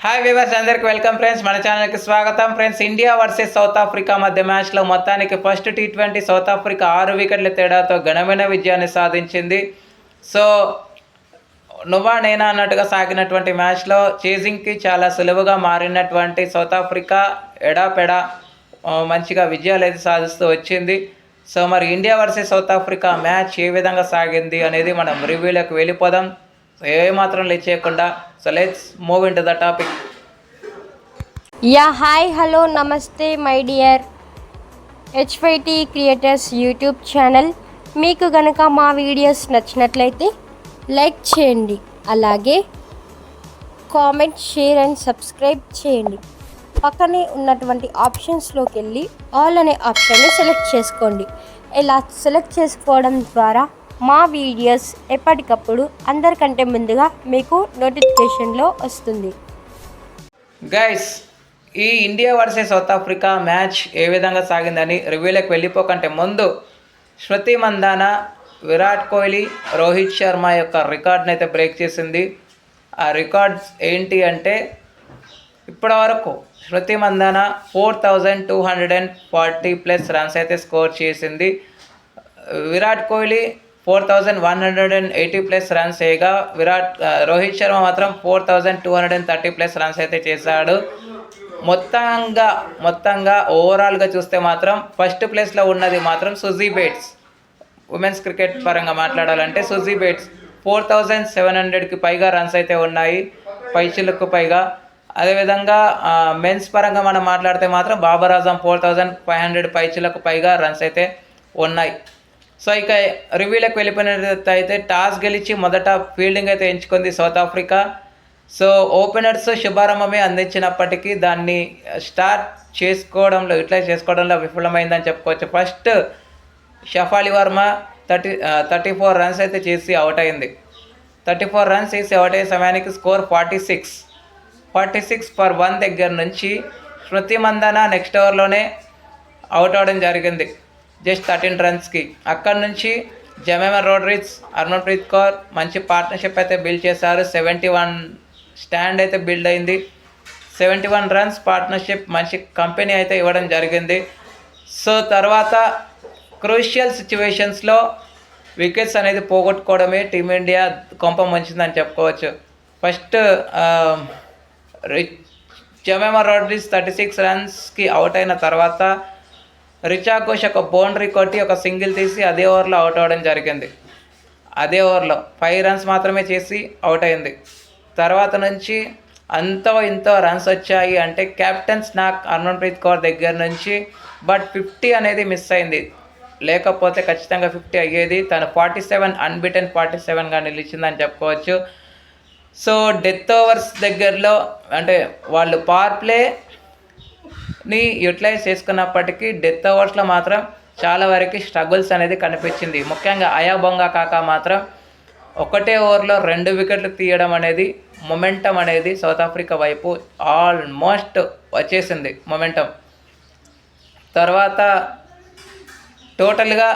Hi viewers, అందరికి welcome friends. మన ఛానల్కి స్వాగతం friends. India versus South Africa మధ్య మ్యాచ్లో మొత్తానికి ఫస్ట్ టీ20 సౌత్ ఆఫ్రికా 6 వికెట్ల తేడాతో ఘనమైన విజయాన్ని సాధించింది. సో నువ్వా నేనా అన్నట్టుగా సాగినటువంటి మ్యాచ్లో చేజింగ్కి చాలా సులువుగా మారినటువంటి సౌత్ ఆఫ్రికా ఎడాపెడా మంచిగా విజయాలు అయితే సాధిస్తూ వచ్చింది. సో మరి India versus South Africa match ఏ విధంగా సాగింది అనేది మనం రివ్యూలోకి వెళ్ళిపోదాం. ఏమాత్రం లేట్ చేయకుండా. So let's move into the topic. Hi hello namaste my dear H five T creators YouTube channel. మీకు కనుక మా వీడియోస్ నచ్చినట్లయితే లైక్ చేయండి, అలాగే కామెంట్, షేర్ అండ్ సబ్స్క్రైబ్ చేయండి. పక్కనే ఉన్నటువంటి ఆప్షన్స్లోకి వెళ్ళి ఆల్ అనే ఆప్షన్ని సెలెక్ట్ చేసుకోండి. ఇలా సెలెక్ట్ చేసుకోవడం ద్వారా మా వీడియోస్ ఎప్పటికప్పుడు అందరికంటే ముందుగా మీకు నోటిఫికేషన్లో వస్తుంది. గైస్, ఈ India versus South Africa match ఏ విధంగా సాగిందని రివ్యూలోకి వెళ్ళిపోకంటే ముందు స్మృతి మందాన విరాట్ కోహ్లీ, రోహిత్ శర్మ యొక్క రికార్డ్ని అయితే బ్రేక్ చేసింది. ఆ రికార్డ్స్ ఏంటి అంటే, ఇప్పటివరకు స్మృతి మందాన 4240+ రన్స్ అయితే స్కోర్ చేసింది. విరాట్ కోహ్లీ 4180+ రన్స్ చేయగా రోహిత్ శర్మ మాత్రం 4230+ రన్స్ అయితే చేశాడు. మొత్తంగా ఓవరాల్గా చూస్తే మాత్రం ఫస్ట్ ప్లేస్లో ఉన్నది మాత్రం సుజీ బేట్స్. ఉమెన్స్ క్రికెట్ పరంగా మాట్లాడాలంటే సుజీ బేట్స్ 4700కి పైగా రన్స్ అయితే ఉన్నాయి, పైచిలకు పైగా. అదేవిధంగా మెన్స్ పరంగా మనం మాట్లాడితే మాత్రం బాబర్ ఆజం 4500 పైచిలకు పైగా రన్స్ అయితే ఉన్నాయి. సో ఇక రివ్యూలకు వెళ్ళిపోయినట్లయితే టాస్ గెలిచి మొదట ఫీల్డింగ్ అయితే ఎంచుకుంది సౌత్ ఆఫ్రికా. సో ఓపెనర్స్ శుభారంభమే అందించినప్పటికీ దాన్ని యూటిలైజ్ చేసుకోవడంలో విఫలమైందని చెప్పుకోవచ్చు. ఫస్ట్ షఫాలి వర్మ 34 రన్స్ అయితే చేసి అవుట్ అయింది. 34 రన్స్ చేసి అవుట్ అయ్యే సమయానికి స్కోర్ 46/1 దగ్గర నుంచి స్మృతి మందాన నెక్స్ట్ ఓవర్లోనే అవుట్ అవడం జరిగింది, జస్ట్ 13 రన్స్కి. అక్కడి నుంచి జమేమా రోడ్రిగ్స్, హర్మన్ప్రీత్ కౌర్ మంచి పార్ట్నర్షిప్ అయితే బిల్డ్ చేశారు. 71 స్టాండ్ అయితే బిల్డ్ అయింది. 71 రన్స్ పార్ట్నర్షిప్ మంచి కంపెనీ అయితే ఇవ్వడం జరిగింది. సో తర్వాత క్రూషియల్ సిచ్యువేషన్స్లో వికెట్స్ అనేది పోగొట్టుకోవడమే టీమిండియా కొంప ముంచిందని చెప్పుకోవచ్చు. ఫస్ట్ జమేమా రోడ్రిగ్స్ 36 రన్స్కి అవుట్ అయిన తర్వాత రిచా ఘోష్ ఒక బౌండరీ కొట్టి ఒక సింగిల్ తీసి అదే ఓవర్లో అవుట్ అవ్వడం జరిగింది. అదే ఓవర్లో 5 రన్స్ మాత్రమే చేసి అవుట్ అయింది. తర్వాత నుంచి ఇంతో రన్స్ వచ్చాయి అంటే కెప్టెన్ స్నాక్ హర్మన్ప్రీత్ కౌర్ దగ్గర నుంచి. బట్ 50 అనేది మిస్ అయింది, లేకపోతే ఖచ్చితంగా 50 అయ్యేది. తను 47 అన్బీటెన్ 47గా నిలిచిందని చెప్పుకోవచ్చు. సో డెత్ ఓవర్స్ దగ్గరలో అంటే వాళ్ళు పవర్ ప్లేని యూటిలైజ్ చేసుకున్నప్పటికీ డెత్ ఓవర్స్లో మాత్రం చాలా వరకు స్ట్రగుల్స్ అనేది కనిపించింది. ముఖ్యంగా అయాబొంగా కాక మాత్రం ఒకటే ఓవర్లో 2 వికెట్లు తీయడం అనేది మొమెంటం అనేది సౌత్ ఆఫ్రికా వైపు ఆల్మోస్ట్ వచ్చేసింది మొమెంటం. తర్వాత టోటల్గా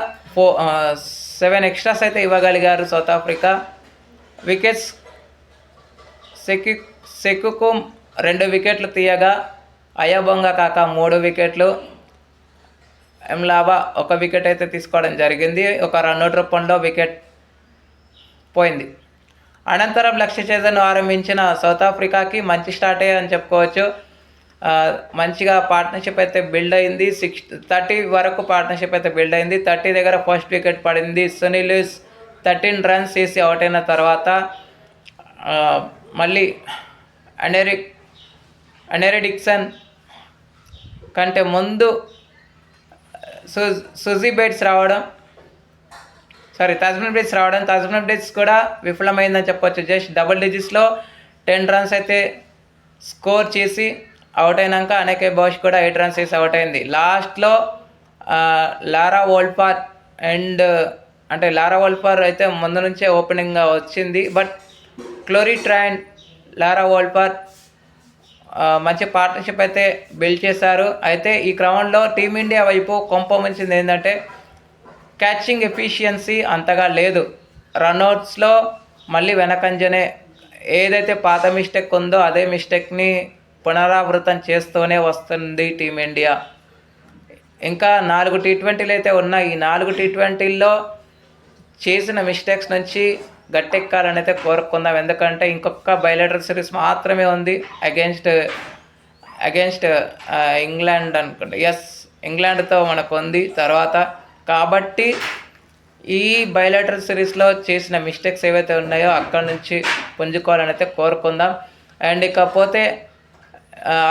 7 ఎక్స్ట్రాస్ అయితే ఇవ్వగలిగారు సౌత్ ఆఫ్రికా. వికెట్స్ సెకుకు 2 వికెట్లు తీయగా అయాబొంగా కాక 3 వికెట్లు, ఎంలాబా 1 వికెట్ అయితే తీసుకోవడం జరిగింది. ఒక రన్అట్ రూపంలో వికెట్ పోయింది. అనంతరం లక్ష్య ఛేదనను ఆరంభించిన సౌత్ ఆఫ్రికాకి మంచి స్టార్ట్ అయ్యాయని చెప్పుకోవచ్చు. మంచిగా పార్ట్నర్షిప్ అయితే బిల్డ్ అయింది. 30 వరకు పార్ట్నర్షిప్ అయితే బిల్డ్ అయింది. 30 దగ్గర ఫస్ట్ వికెట్ పడింది. సునీల్ 13 రన్స్ చేసి అవుట్ అయిన తర్వాత మళ్ళీ అనెరీ డిక్సన్ కంటే ముందు సుజీ బేట్స్ రావడం, తాజ్మన్ బ్రిడ్జ్ కూడా విఫలమైందని చెప్పొచ్చు. జస్ట్ డబుల్ డిజిట్స్లో 10 రన్స్ అయితే స్కోర్ చేసి అవుట్ అయినాక అనేకే బాష్ కూడా 8 రన్స్ చేసి అవుట్ అయింది. లాస్ట్లో లారా వోల్ఫర్ అయితే ముందు నుంచే ఓపెనింగ్గా వచ్చింది. బట్ క్లోరీ ట్రైన్, లారా వోల్ఫర్ మంచి పార్ట్నర్షిప్ అయితే బిల్డ్ చేశారు. అయితే ఈ క్రమంలో టీమిండియా వైపు కొంప ముంచింది ఏంటంటే క్యాచింగ్ ఎఫిషియన్సీ అంతగా లేదు. రన్అట్స్లో మళ్ళీ వెనకంజనే ఏదైతే పాత మిస్టేక్ ఉందో అదే మిస్టేక్ని పునరావృతం చేస్తూనే వస్తుంది టీమిండియా. ఇంకా 4 టీ20లు అయితే ఉన్నాయి. ఈ 4 టీ20ల్లో చేసిన మిస్టేక్స్ నుంచి గట్టెక్కాలని అయితే కోరుకుందాం. ఎందుకంటే ఇంకొక బయలేటరల్ సిరీస్ మాత్రమే ఉంది అగేన్స్ట్ ఇంగ్లాండ్ అనుకుంటా. ఇంగ్లాండ్తో మనకు ఉంది తర్వాత. కాబట్టి ఈ బయలేటరల్ సిరీస్లో చేసిన మిస్టేక్స్ ఏవైతే ఉన్నాయో అక్కడ నుంచి పుంజుకోవాలని అయితే కోరుకుందాం. అండ్ ఇకపోతే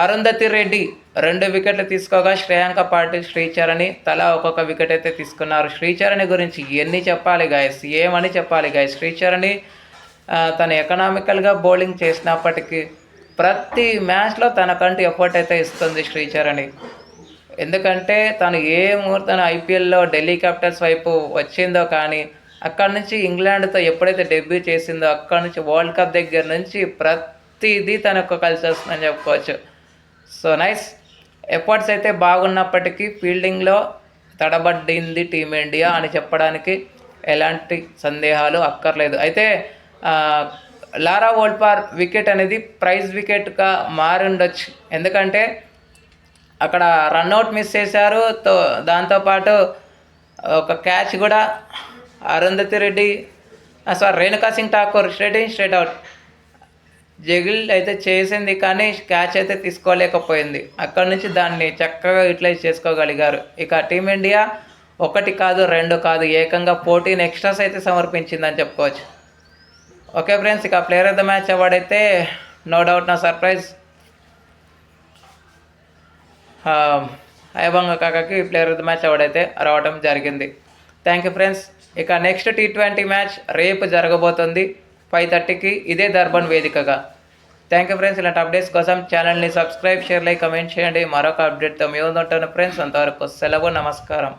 అరుంధతి రెడ్డి 2 వికెట్లు తీసుకోగా శ్రేయాంక పాటిల్, శ్రీచరణి తలా ఒక్కొక్క వికెట్ అయితే తీసుకున్నారు. శ్రీచరణి గురించి ఎన్ని చెప్పాలి గాయస్, ఏమని చెప్పాలి గాయస్. శ్రీచరణి తను ఎకనామికల్గా బౌలింగ్ చేసినప్పటికీ ప్రతి మ్యాచ్లో తనకంటూ ఎఫర్ట్ అయితే ఇస్తుంది శ్రీచరణి. ఎందుకంటే తను ఏ ముహూర్తాన ఐపీఎల్లో ఢిల్లీ క్యాపిటల్స్ వైపు వచ్చిందో కానీ అక్కడ నుంచి ఇంగ్లాండ్తో ఎప్పుడైతే డెబ్యూ చేసిందో అక్కడ నుంచి వరల్డ్ కప్ దగ్గర నుంచి ప్రతిదీ తనకు కలిసి వస్తుందని చెప్పుకోవచ్చు. So nice. ఎఫర్ట్స్ అయితే బాగున్నప్పటికీ ఫీల్డింగ్లో తడబడింది టీమిండియా అని చెప్పడానికి ఎలాంటి సందేహాలు అక్కర్లేదు. అయితే లారా వోల్పార్ వికెట్ అనేది ప్రైజ్ వికెట్గా మారుండొచ్చు. ఎందుకంటే అక్కడ రన్అట్ మిస్ చేశారు. దాంతోపాటు ఒక క్యాచ్ కూడా Arundhati Reddy Renuka Singh Thakur straight out juggle అయితే చేసింది కానీ క్యాచ్ అయితే తీసుకోలేకపోయింది. అక్కడ నుంచి దాన్ని చక్కగా యూటిలైజ్ చేసుకోగలిగారు. ఇక టీమిండియా 1 కాదు 2 కాదు ఏకంగా 14 ఎక్స్ట్రాస్ అయితే సమర్పించిందని చెప్పుకోవచ్చు. ఓకే ఫ్రెండ్స్, ఇక player of the match award అయితే నో డౌట్ నా సర్ప్రైజ్ హైభంగ కాకకి player of the match award అయితే రావడం జరిగింది. Thank you friends. ఇక నెక్స్ట్ టీ20 మ్యాచ్ రేపు జరగబోతుంది 5:30కి ఇదే దర్బన్ వేదికగా. Thank you friends. ఇలాంటి అప్డేట్స్ కోసం ఛానల్ని సబ్స్క్రైబ్, షేర్, లైక్, కమెంట్ చేయండి. మరొక అప్డేట్తో మీ ముందు ఉంటాను ఫ్రెండ్స్. అంతవరకు సెలవు, నమస్కారం.